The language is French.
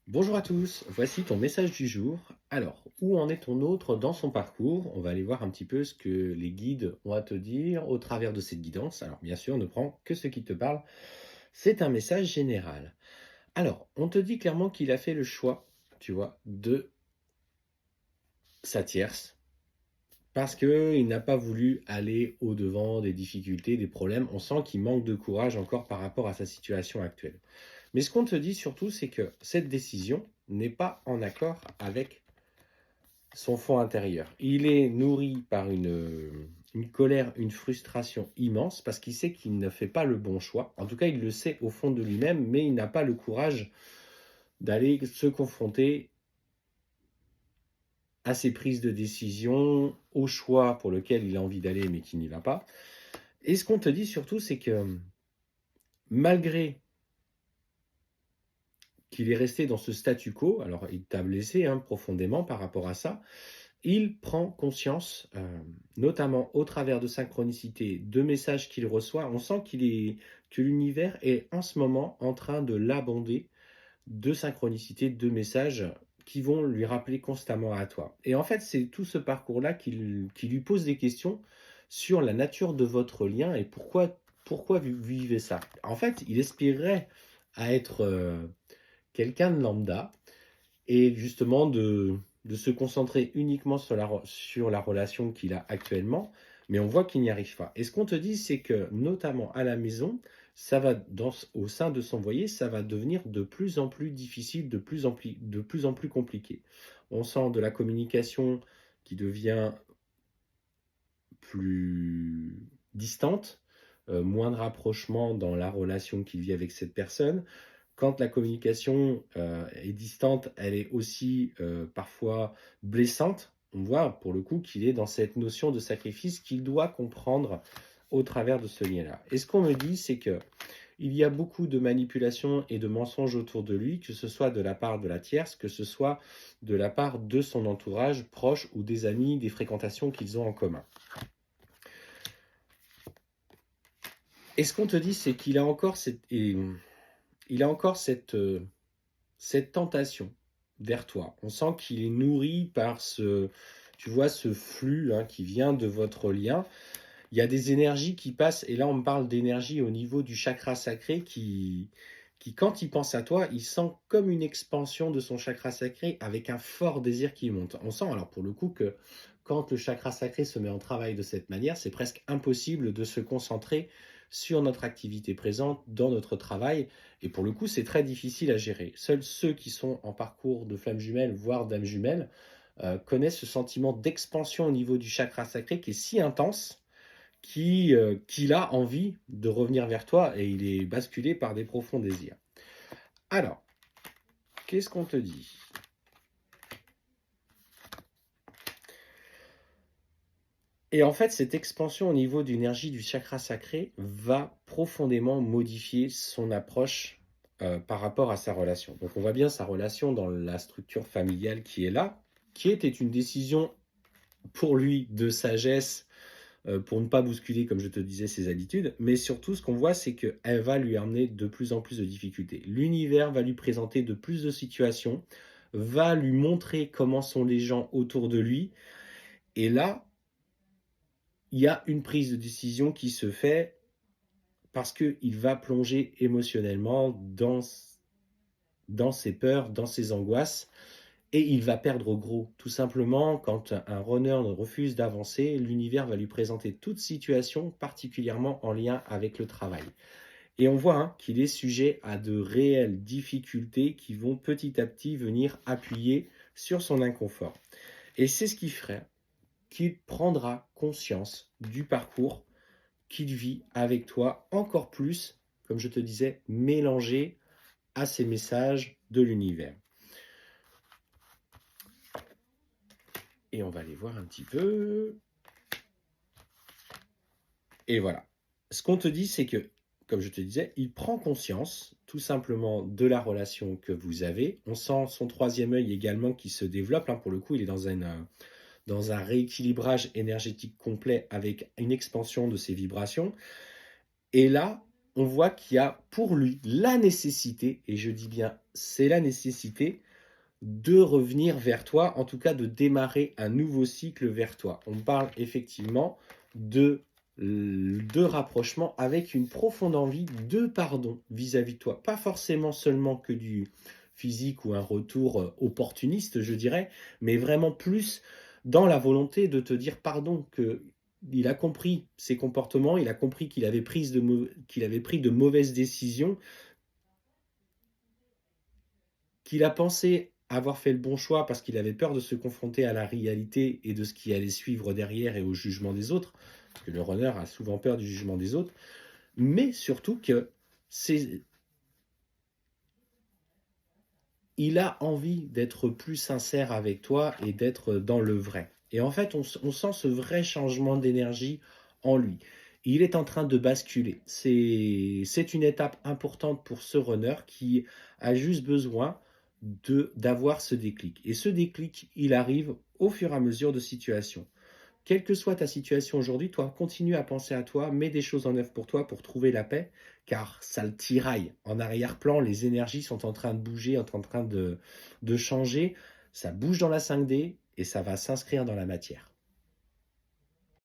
Bonjour à tous, voici ton message du jour. Alors, où en est ton autre dans son parcours? On va aller voir un petit peu ce que les guides ont à te dire au travers de cette guidance. Alors, bien sûr, ne prends que ce qui te parle. C'est un message général. Alors, on te dit clairement qu'il a fait le choix, tu vois, de sa tierce, parce qu'il n'a pas voulu aller au-devant des difficultés, des problèmes. On sent qu'il manque de courage encore par rapport à sa situation actuelle. Mais ce qu'on te dit surtout, c'est que cette décision n'est pas en accord avec son fond intérieur. Il est nourri par une colère, une frustration immense parce qu'il sait qu'il ne fait pas le bon choix. En tout cas, il le sait au fond de lui-même, mais il n'a pas le courage d'aller se confronter à ses prises de décision, au choix pour lequel il a envie d'aller mais qui n'y va pas. Et ce qu'on te dit surtout, c'est que malgré qu'il est resté dans ce statu quo, alors il t'a blessé profondément par rapport à ça, il prend conscience, notamment au travers de synchronicité, de messages qu'il reçoit. On sent que l'univers est en ce moment en train de l'abonder de synchronicité, de messages qui vont lui rappeler constamment à toi. Et en fait, c'est tout ce parcours-là qui lui pose des questions sur la nature de votre lien et pourquoi vous vivez ça. En fait, il aspirerait à être quelqu'un de lambda, et justement de se concentrer uniquement sur la relation qu'il a actuellement, mais on voit qu'il n'y arrive pas. Et ce qu'on te dit, c'est que notamment à la maison, ça va au sein de son foyer, ça va devenir de plus en plus difficile, de plus en plus compliqué. On sent de la communication qui devient plus distante, moins de rapprochement dans la relation qu'il vit avec cette personne. Quand la communication, est distante, elle est aussi, parfois blessante. On voit pour le coup qu'il est dans cette notion de sacrifice qu'il doit comprendre au travers de ce lien-là. Et ce qu'on me dit, c'est que il y a beaucoup de manipulations et de mensonges autour de lui, que ce soit de la part de la tierce, que ce soit de la part de son entourage proche ou des amis, des fréquentations qu'ils ont en commun. Et ce qu'on te dit, c'est qu'il a encore cette tentation vers toi. On sent qu'il est nourri par tu vois, ce flux qui vient de votre lien. Il y a des énergies qui passent, et là on me parle d'énergie au niveau du chakra sacré qui, quand il pense à toi, il sent comme une expansion de son chakra sacré avec un fort désir qui monte. On sent alors pour le coup que quand le chakra sacré se met en travail de cette manière, c'est presque impossible de se concentrer sur notre activité présente, dans notre travail, et pour le coup c'est très difficile à gérer. Seuls ceux qui sont en parcours de flamme jumelle, voire d'âme jumelle, connaissent ce sentiment d'expansion au niveau du chakra sacré qui est si intense qu'il a envie de revenir vers toi et il est basculé par des profonds désirs. Alors, qu'est-ce qu'on te dit? Et en fait, cette expansion au niveau d'énergie du chakra sacré va profondément modifier son approche par rapport à sa relation. Donc on voit bien sa relation dans la structure familiale qui est là, qui était une décision pour lui de sagesse, pour ne pas bousculer, comme je te disais, ses habitudes. Mais surtout, ce qu'on voit, c'est qu'elle va lui amener de plus en plus de difficultés. L'univers va lui présenter de plus de situations, va lui montrer comment sont les gens autour de lui. Et là, il y a une prise de décision qui se fait parce qu'il va plonger émotionnellement dans ses peurs, dans ses angoisses. Et il va perdre gros. Tout simplement, quand un runner refuse d'avancer, l'univers va lui présenter toute situation, particulièrement en lien avec le travail. Et on voit qu'il est sujet à de réelles difficultés qui vont petit à petit venir appuyer sur son inconfort. Et c'est ce qui ferait qu'il prendra conscience du parcours qu'il vit avec toi encore plus, comme je te disais, mélangé à ces messages de l'univers. Et on va aller voir un petit peu. Et voilà. Ce qu'on te dit, c'est que, comme je te disais, il prend conscience tout simplement de la relation que vous avez. On sent son troisième œil également qui se développe. Pour le coup, il est dans un rééquilibrage énergétique complet avec une expansion de ses vibrations. Et là, on voit qu'il y a pour lui la nécessité, et je dis bien c'est la nécessité de revenir vers toi, en tout cas de démarrer un nouveau cycle vers toi. On parle effectivement de rapprochement avec une profonde envie de pardon vis-à-vis de toi. Pas forcément seulement que du physique ou un retour opportuniste, je dirais, mais vraiment plus dans la volonté de te dire pardon, que il a compris ses comportements, il a compris qu'il avait pris de mauvaises décisions, qu'il a pensé avoir fait le bon choix parce qu'il avait peur de se confronter à la réalité et de ce qui allait suivre derrière et au jugement des autres, parce que le runner a souvent peur du jugement des autres, mais surtout que c'est il a envie d'être plus sincère avec toi et d'être dans le vrai. Et en fait, on sent ce vrai changement d'énergie en lui. Il est en train de basculer. C'est une étape importante pour ce runner qui a juste besoin d'avoir ce déclic. Et ce déclic, il arrive au fur et à mesure de situations. Quelle que soit ta situation aujourd'hui, toi, continue à penser à toi, mets des choses en œuvre pour toi pour trouver la paix, car ça le tiraille. En arrière-plan, les énergies sont en train de bouger, en train de changer. Ça bouge dans la 5D et ça va s'inscrire dans la matière.